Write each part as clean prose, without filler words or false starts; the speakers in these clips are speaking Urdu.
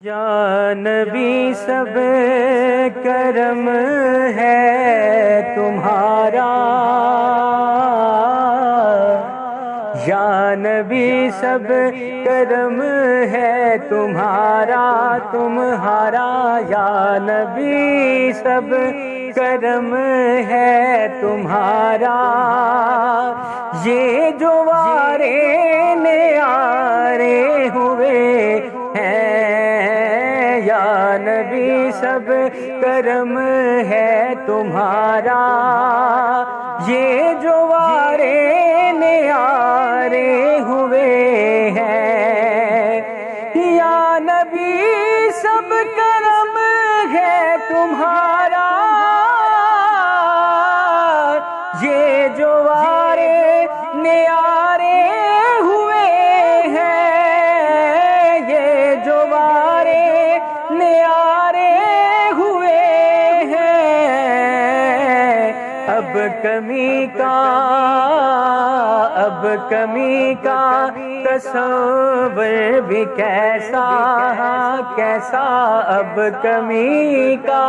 یا نبی سب کرم ہے تمہارا، یا نبی سب کرم ہے تمہارا یا نبی سب کرم ہے تمہارا، یہ جو وارے نیارے ہوئے ہیں، یا نبی سب کرم ہے تمہارا، یہ جو وارے نیارے ہوئے ہیں، یا نبی سب کرم ہے تمہارا، یہ جو وارے نیارے ہوئے ہیں، یہ جو وارے نیارے ہوئے ہیں، اب کمی کا تصور بھی کیسا اب کمی کا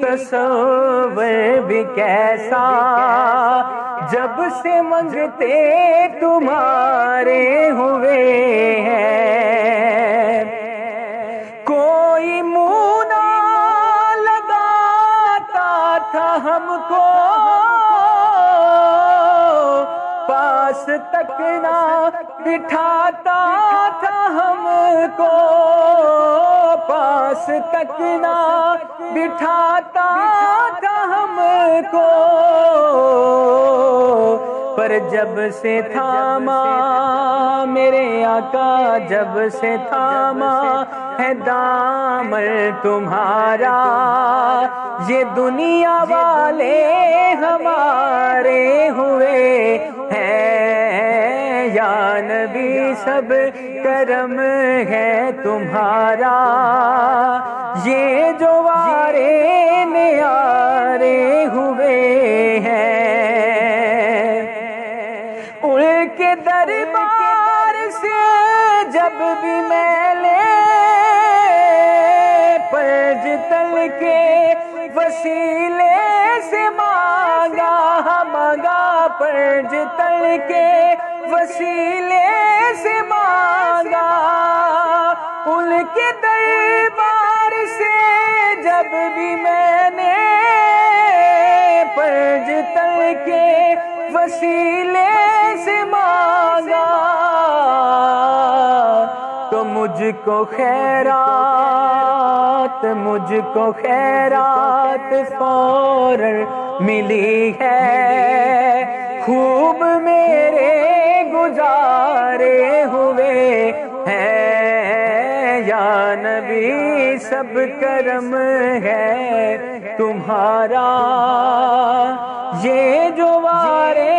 تصور بھی کیسا، جب سے منگتے تمہارے ہوئے ہیں، کوئی منہ نہ لگاتا تھا ہم کو، پاس تک نہ بٹھاتا تھا ہم کو، پاس تک نہ بٹھاتا تھا ہم کو، پر جب سے تھاما میرے آقا، جب سے تھاما ہے دامن تمہارا، یہ دنیا والے ہمارے ہوئے ہیں، یا نبی سب کرم ہے تمہارا، یہ جو وارے نیارے ہوئے ہیں، ان کے دربار سے جب بھی میں لے پنج تل کے وسیلے سے مانگا پنج تل کے وسیلے سے مانگا، ان کے دربار سے جب بھی میں نے پنج تل کے وسیلے سے مانگا، تو مجھ کو خیرات فوراً ملی ہے، خوب میرے گزارے ہوئے ہیں، یا نبی سب کرم ہے تمہارا، یہ جو وارے